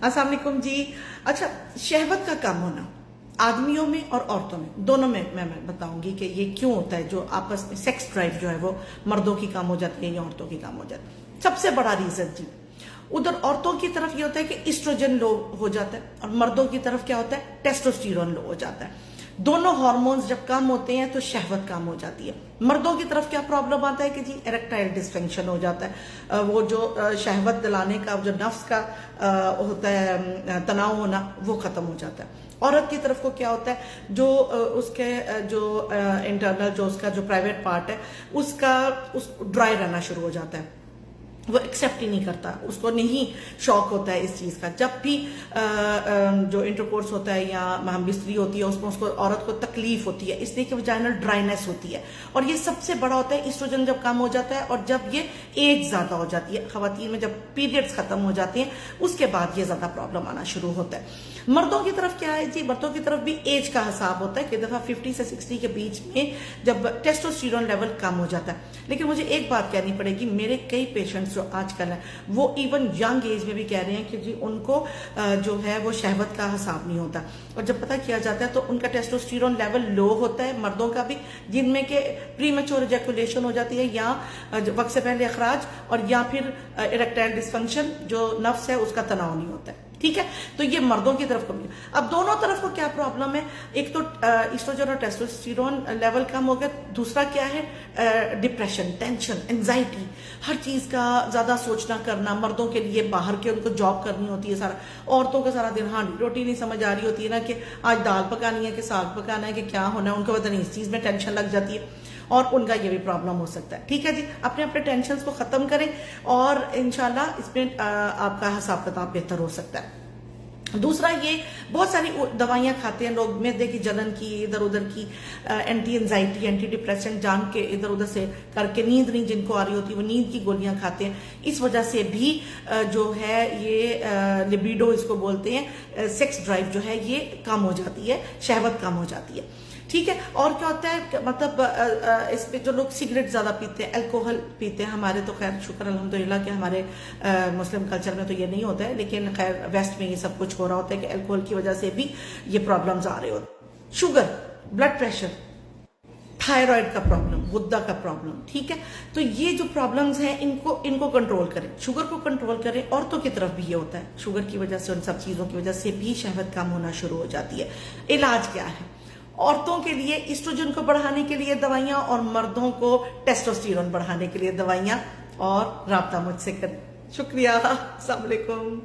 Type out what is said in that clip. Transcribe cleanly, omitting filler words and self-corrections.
अस्सलाम वालेकुम जी। अच्छा, शहवत का कम होना आदमियों में और औरतों में दोनों में मैं बताऊंगी कि ये क्यों होता है, जो आपस में सेक्स ड्राइव जो है वो मर्दों की कम हो जाती है या औरतों की कम हो जाती है। सबसे बड़ा रीजन जी, उधर औरतों की तरफ ये होता है कि एस्ट्रोजन लो हो जाता है और मर्दों की तरफ क्या होता है, टेस्टोस्टेरोन लो हो जाता है। दोनों हार्मोन्स जब कम होते हैं तो शहवत कम हो जाती है। मर्दों की तरफ क्या प्रॉब्लम आता है कि जी इरेक्टाइल डिसफंक्शन हो जाता है। वो जो शहवत दिलाने का जो नफ्स का होता है तनाव होना, वो खत्म हो जाता है। औरत की तरफ को क्या होता है, जो उसके जो इंटरनल जो उसका जो प्राइवेट पार्ट है उसका ड्राई रहना शुरू हो जाता है। वो एक्सेप्ट ही नहीं करता, उसको नहीं शौक होता है इस चीज का। जब भी जो इंटरकोर्स होता है या हम बिस्तरी होती है उसमें उसको औरत को तकलीफ होती है, इसलिए कि वजाइनल ड्राइनेस होती है। और ये सबसे बड़ा होता है एस्ट्रोजन जब कम हो जाता है और जब ये एज ज्यादा हो जाती है, खवातीन में जब पीरियड्स खत्म हो जाते हैं उसके बाद ये ज्यादा प्रॉब्लम आना शुरू होता है। मर्दों की तरफ क्या है जी, मर्दों की तरफ भी एज का हिसाब होता है कि दफा 50 से 60 के बीच में जब टेस्टोस्टेरोन लेवल कम हो जाता है। लेकिन मुझे एक बात कहनी पड़ेगी, मेरे कई पेशेंट्स जो आजकल है वो इवन यंग एज में भी कह रहे हैं कि जी उनको जो है वो शहवत का हिसाब नहीं होता। और जब पता किया जाता है तो उनका टेस्टोस्टेरोन लेवल लो होता है, मर्दों का भी, जिनमें के प्रीमेच्योर इजैकुलेशन हो जाती है या वक्त से पहले अखराज, और या फिर इरेक्टाइल डिसफंक्शन जो नफ्स है उसका तनाव नहीं होता है। ठीक है, तो ये मर्दों की तरफ कमी। अब दोनों तरफ को क्या प्रॉब्लम है, एक तो एस्ट्रोजन और टेस्टोस्टेरोन लेवल कम हो गया, दूसरा क्या है डिप्रेशन, टेंशन, एंजाइटी, हर चीज का ज्यादा सोचना करना। मर्दों के लिए बाहर के उनको जॉब करनी होती है सारा, औरतों का सारा दिन हांडी रोटी नहीं समझ आ रही होती है ना कि आज दाल पकानी है कि साग पकाना है कि क्या होना है, उनको पता नहीं, इस चीज में टेंशन लग जाती है और उनका ये भी प्रॉब्लम हो सकता है। ठीक है जी, अपने अपने टेंशन को खत्म करें और इंशाल्लाह इसमें आपका हिसाब किताब बेहतर हो सकता है। दूसरा, ये बहुत सारी दवाइयां खाते हैं लोग, मैदे की जलन की, इधर उधर की, एंटी एंजाइटी, एंटी डिप्रेसेंट जान के इधर उधर से करके, नींद नहीं जिनको आ रही होती वो नींद की गोलियां खाते हैं। इस वजह से भी जो है ये लिबिडो इसको बोलते हैं, सेक्स ड्राइव जो है ये कम हो जाती है, शहवत कम हो जाती है। ठीक है, और क्या होता है, मतलब इसमें जो लोग सिगरेट ज्यादा पीते हैं, अल्कोहल पीते हैं, हमारे तो खैर शुक्र अल्हम्दुलिल्लाह कि हमारे मुस्लिम कल्चर में तो ये नहीं होता है, लेकिन खैर वेस्ट में ये सब कुछ हो रहा होता है कि अल्कोहल की वजह से भी ये प्रॉब्लम्स आ रहे होते हैं। शुगर, ब्लड प्रेशर, थायराइड का प्रॉब्लम, गुद्दा का प्रॉब्लम। ठीक है, तो ये जो प्रॉब्लम्स हैं इनको कंट्रोल करें, शुगर को कंट्रोल करें। औरतों की तरफ भी ये होता है, शुगर की वजह से, उन सब चीजों की वजह से भी शहवत कम होना शुरू हो जाती है। इलाज क्या है, औरतों के लिए एस्ट्रोजन को बढ़ाने के लिए दवाइयां और मर्दों को टेस्टोस्टेरोन बढ़ाने के लिए दवाइयां, और राब्ता मुझसे करें। शुक्रिया, अस्सलाम वालेकुम।